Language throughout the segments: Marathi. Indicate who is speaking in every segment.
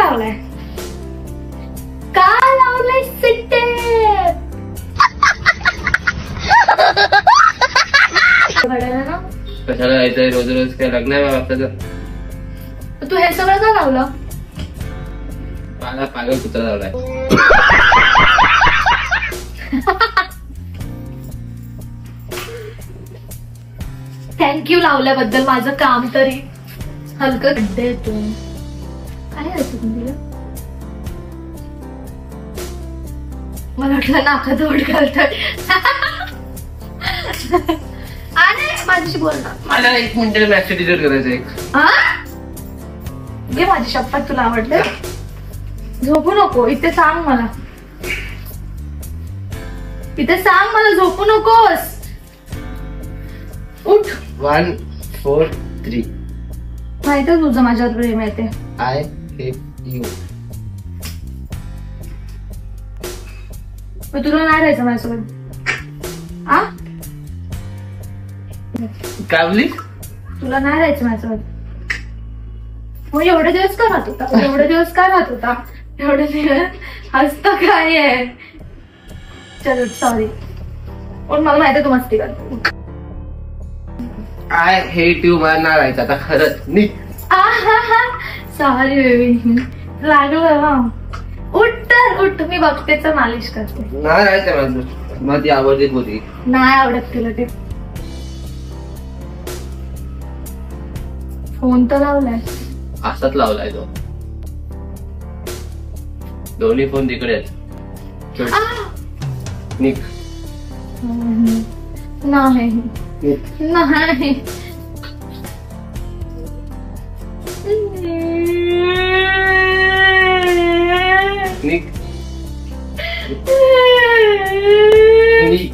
Speaker 1: लावलाय? का लावलाय सिट्टेप? ना
Speaker 2: कशाला जायचंय रोज रोज? काय लग्न आहे बापाचं?
Speaker 1: तू हे सगळं का लावलं?
Speaker 2: मला पागल कुत्रा लावलाय.
Speaker 1: थँक्यू लावल्याबद्दल. माझं काम तरी हलकं. गड्डे तू काय आहे तुला? मला वाटलं नाकात ओढ घालतोय. आणि माझ्याशी बोल ना.
Speaker 2: मला 1 मिनिट मॅसेज डिलीट करायचंय.
Speaker 1: घे माझी शपथ, तुला आवडलं. झोपू नको. इथे सांग मला. इथे सांग मला, झोपू नकोस. उठ.
Speaker 2: 1 4 3.
Speaker 1: माहित आहे तुझं माझ्यावर प्रेम आहे ते.
Speaker 2: I hate you.
Speaker 1: तुला नाही राहायचं माझ्यासोबत.
Speaker 2: काय बोलली?
Speaker 1: तुला नाही राहायचं माझ्यासोबत. मग एवढे दिवस का राहत होता? एवढे दिवस का राहत होता? एवढे दिवस हसतं काय आहे? चल सॉरी. पण मला माहिती आहे तू मस्ती करतो.
Speaker 2: I hate you. मला नाही राहायचं आता खरंच. नी
Speaker 1: सॉरी बेबी. लागलं. उठ तर उठ. मी बघतेच मालिश करते.
Speaker 2: नाही राहायचं माझं. मला ती आवडते बोली.
Speaker 1: नाही आवडत तुला ते. फोन तर लावलाय.
Speaker 2: असाच लावलाय तो. दोन्ही फोन तिकडे आहेत. निक.
Speaker 1: नाही नाही.
Speaker 2: निक. निक.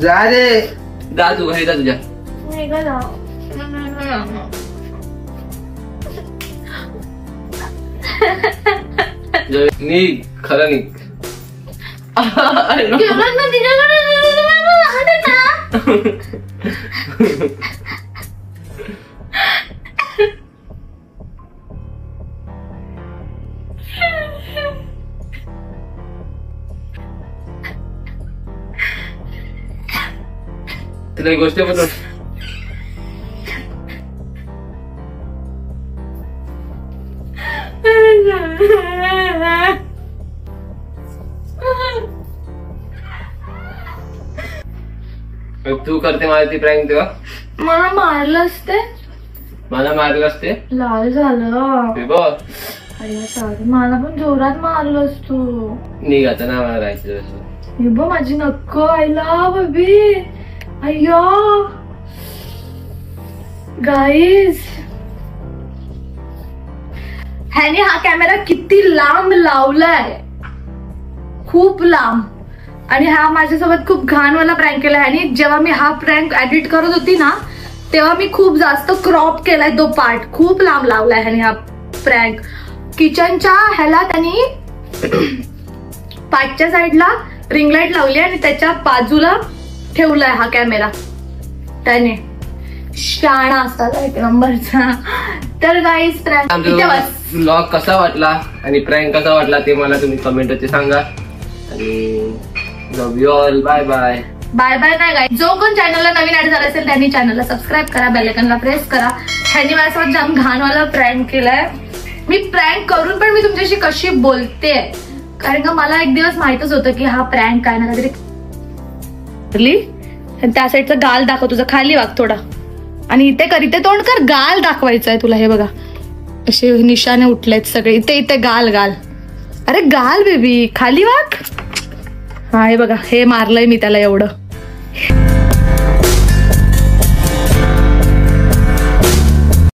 Speaker 2: जा रे. जा तू घरी जा तुझ्या. निक. खरं निक. तुला एक गोष्ट बघ. तू करते मला ती प्रँक तेव्हा
Speaker 1: मला मारलं असते.
Speaker 2: मला मारलं असते.
Speaker 1: लाल झालं.
Speaker 2: अरे
Speaker 1: सॉरी. मला पण जोरात मारलंस तू.
Speaker 2: निघायचं ना मला राहायचं.
Speaker 1: बघ माझी नक्क. आयला बेबी. अय्या गाईज. ह्याने हा कॅमेरा किती लांब लावलाय. खूप लांब. आणि हा माझ्यासोबत खूप घाणवाला प्रँक केला ह्याने. जेव्हा मी हा प्रँक एडिट करत होती ना तेव्हा मी खूप जास्त क्रॉप केलाय तो पार्ट. खूप लांब लावलाय ह्याने हा प्रँक. किचनच्या ह्याला त्यांनी पाठच्या साईडला रिंग लाईट लावली आणि त्याच्या बाजूला ठेवलाय हा कॅमेरा त्याने. शाणा असतात 1 नंबरचा. तर गाईज
Speaker 2: ब्लॉग कसा वाटला आणि प्रँक कसा वाटला ते मला तुम्ही कमेंट वरती सांगा. आणि love you all. Bye bye.
Speaker 1: Bye bye नाही गाईज. जो कोण चॅनलला नवीन ऍड झाला असेल त्यांनी चॅनलला सबस्क्राईब करा. बेल आयकॉनला प्रेस करा. ह्यानी माझ्यासोबत जाम घाणवाला प्रँक केलाय. मी प्रँक करून पण मी तुमच्याशी कशी बोलते कारण का मला एक दिवस माहितच होतं की हा प्रँक काय ना काहीतरी. त्या साईडचा गाल दाखव तुझा. खाली वाग थोडा. आणि इथे कर. इथे तोंड कर. गाल दाखवायचा आहे तुला. हे बघा असे निशाने उठलेत सगळे. इथे इथे गाल गाल. अरे गाल बेबी. खाली वाग. हा हे बघा. हे मारलंय मी त्याला एवढं.